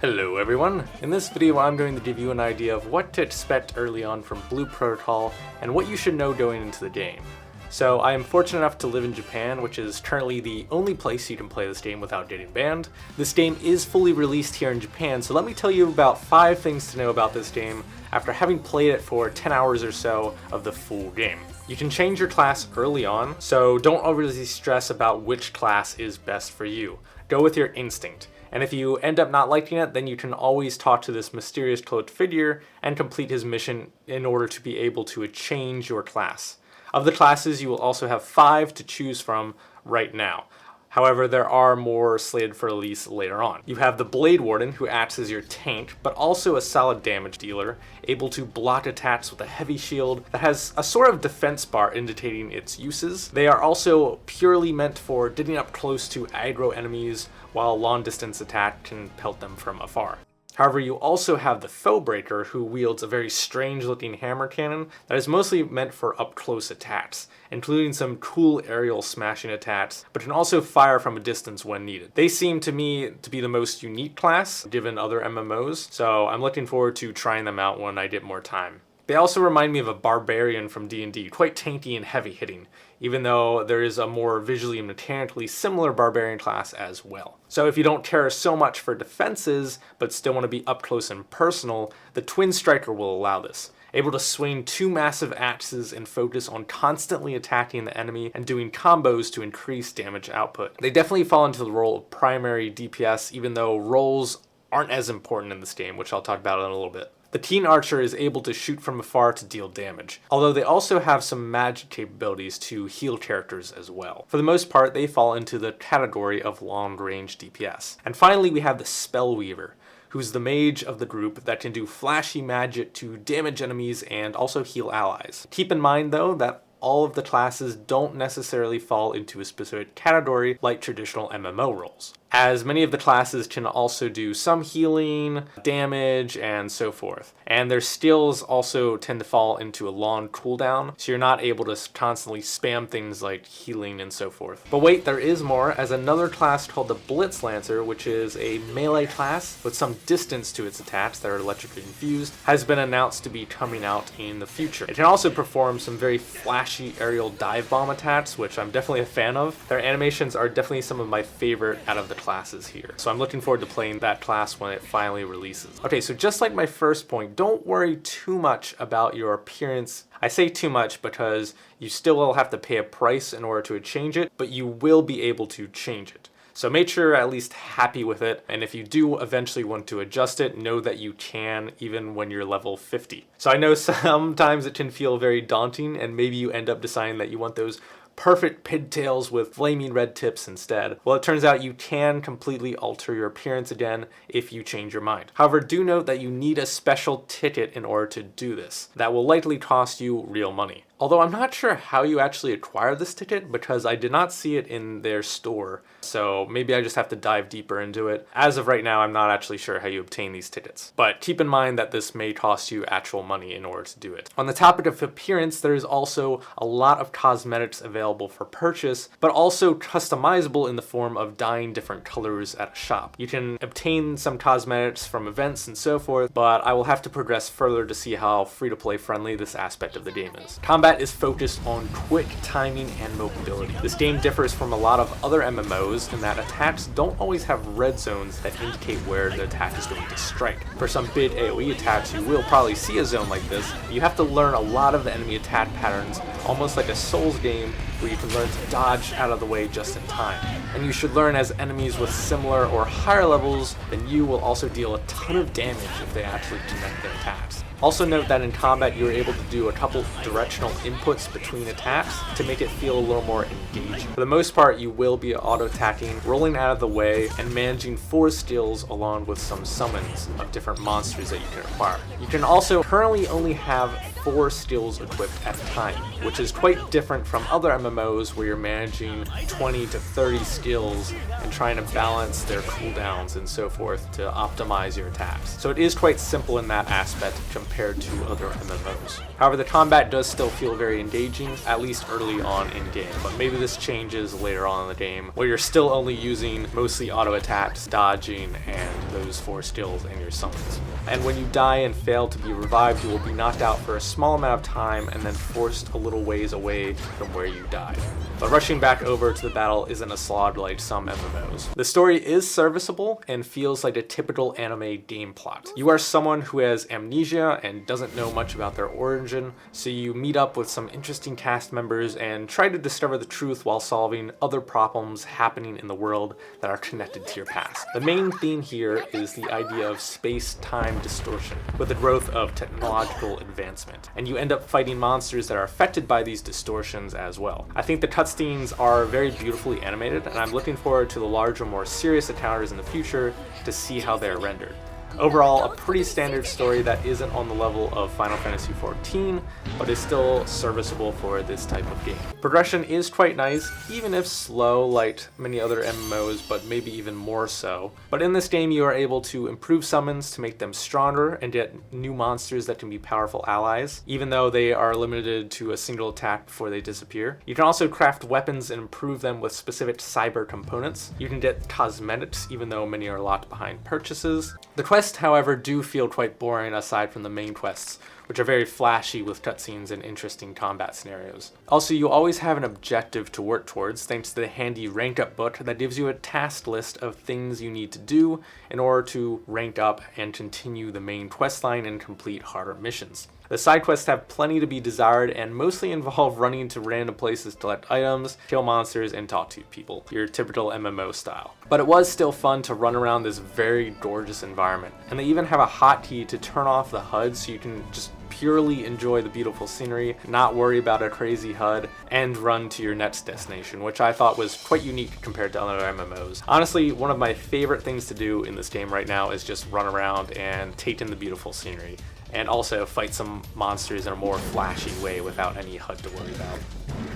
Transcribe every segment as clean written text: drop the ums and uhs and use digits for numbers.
Hello everyone! In this video I'm going to give you an idea of what to expect early on from Blue Protocol and what you should know going into the game. So I am fortunate enough to live in Japan, which is currently the only place you can play this game without getting banned. This game is fully released here in Japan, so let me tell you about 5 things to know about this game after having played it for 10 hours or so of the full game. You can change your class early on, so don't overly stress about which class is best for you. Go with your instinct. And if you end up not liking it, then you can always talk to this mysterious cloaked figure and complete his mission in order to be able to change your class. Of the classes, you will also have 5 to choose from right now. However, there are more slated for release later on. You have the Blade Warden, who acts as your tank, but also a solid damage dealer, able to block attacks with a heavy shield that has a sort of defense bar indicating its uses. They are also purely meant for getting up close to aggro enemies, while long distance attack can pelt them from afar. However, you also have the Foebreaker, who wields a very strange looking hammer cannon that is mostly meant for up close attacks, including some cool aerial smashing attacks, but can also fire from a distance when needed. They seem to me to be the most unique class given other MMOs, so I'm looking forward to trying them out when I get more time. They also remind me of a Barbarian from D&D, quite tanky and heavy hitting, even though there is a more visually and mechanically similar Barbarian class as well. So if you don't care so much for defenses, but still want to be up close and personal, the Twin Striker will allow this. Able to swing 2 massive axes and focus on constantly attacking the enemy and doing combos to increase damage output. They definitely fall into the role of primary DPS, even though roles aren't as important in this game, which I'll talk about in a little bit. The Teen Archer is able to shoot from afar to deal damage, although they also have some magic capabilities to heal characters as well. For the most part, they fall into the category of long-range DPS. And finally, we have the Spellweaver, who's the mage of the group that can do flashy magic to damage enemies and also heal allies. Keep in mind though that all of the classes don't necessarily fall into a specific category like traditional MMO roles, as many of the classes can also do some healing, damage, and so forth. And their skills also tend to fall into a long cooldown, so you're not able to constantly spam things like healing and so forth. But wait, there is more, as another class called the Blitz Lancer, which is a melee class with some distance to its attacks that are electrically infused, has been announced to be coming out in the future. It can also perform some very flashy aerial dive bomb attacks, which I'm definitely a fan of. Their animations are definitely some of my favorite out of the classes here. So I'm looking forward to playing that class when it finally releases. Okay, so just like my first point, don't worry too much about your appearance. I say too much because you still will have to pay a price in order to change it, but you will be able to change it. So make sure you're at least happy with it, and if you do eventually want to adjust it, know that you can even when you're level 50. So I know sometimes it can feel very daunting, and maybe you end up deciding that you want those perfect pigtails with flaming red tips instead. Well, it turns out you can completely alter your appearance again if you change your mind. However, do note that you need a special ticket in order to do this. That will likely cost you real money. Although I'm not sure how you actually acquire this ticket because I did not see it in their store, so maybe I just have to dive deeper into it. As of right now, I'm not actually sure how you obtain these tickets, but keep in mind that this may cost you actual money in order to do it. On the topic of appearance, there is also a lot of cosmetics available for purchase, but also customizable in the form of dyeing different colors at a shop. You can obtain some cosmetics from events and so forth, but I will have to progress further to see how free-to-play friendly this aspect of the game is. Combat is focused on quick timing and mobility. This game differs from a lot of other MMOs in that attacks don't always have red zones that indicate where the attack is going to strike. For some big AoE attacks, you will probably see a zone like this, but you have to learn a lot of the enemy attack patterns, almost like a Souls game where you can learn to dodge out of the way just in time. And you should learn as enemies with similar or higher levels than you will also deal a ton of damage if they actually connect their attacks. Also note that in combat you are able to do a couple directional inputs between attacks to make it feel a little more engaging. For the most part, you will be auto-attacking, rolling out of the way, and managing 4 skills along with some summons of different monsters that you can acquire. You can also currently only have 4 skills equipped at a time, which is quite different from other MMOs where you're managing 20 to 30 skills and trying to balance their cooldowns and so forth to optimize your attacks. So it is quite simple in that aspect compared to other MMOs. However, the combat does still feel very engaging, at least early on in game, but maybe this changes later on in the game where you're still only using mostly auto attacks, dodging, and those 4 skills and your summons. And when you die and fail to be revived, you will be knocked out for a small amount of time and then forced a little ways away from where you died. But rushing back over to the battle isn't a slog like some MMOs. The story is serviceable and feels like a typical anime game plot. You are someone who has amnesia and doesn't know much about their origin, so you meet up with some interesting cast members and try to discover the truth while solving other problems happening in the world that are connected to your past. The main theme here is the idea of space-time distortion, with the growth of technological advancement, and you end up fighting monsters that are affected by these distortions as well. I think the cutscenes are very beautifully animated, and I'm looking forward to the larger, more serious encounters in the future to see how they are rendered. Overall, a pretty standard story that isn't on the level of Final Fantasy XIV, but is still serviceable for this type of game. Progression is quite nice, even if slow like many other MMOs, but maybe even more so. But in this game, you are able to improve summons to make them stronger and get new monsters that can be powerful allies, even though they are limited to a single attack before they disappear. You can also craft weapons and improve them with specific cyber components. You can get cosmetics, even though many are locked behind purchases. The quests, however, do feel quite boring aside from the main quests, which are very flashy with cutscenes and interesting combat scenarios. Also, you always have an objective to work towards thanks to the handy rank up book that gives you a task list of things you need to do in order to rank up and continue the main questline and complete harder missions. The side quests have plenty to be desired and mostly involve running to random places to collect items, kill monsters, and talk to people, your typical MMO style. But it was still fun to run around this very gorgeous environment, and they even have a hotkey to turn off the HUD so you can just purely enjoy the beautiful scenery, not worry about a crazy HUD, and run to your next destination, which I thought was quite unique compared to other MMOs. Honestly, one of my favorite things to do in this game right now is just run around and take in the beautiful scenery, and also fight some monsters in a more flashy way without any HUD to worry about.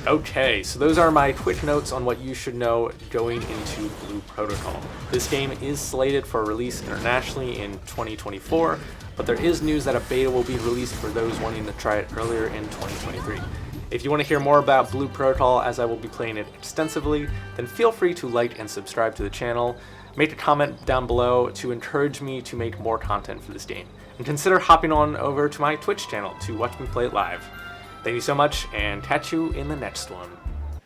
Okay, so those are my quick notes on what you should know going into Blue Protocol. This game is slated for release internationally in 2024, but there is news that a beta will be released for those wanting to try it earlier in 2023. If you want to hear more about Blue Protocol, as I will be playing it extensively, then feel free to like and subscribe to the channel. Make a comment down below to encourage me to make more content for this game. And consider hopping on over to my Twitch channel to watch me play it live. Thank you so much, and catch you in the next one.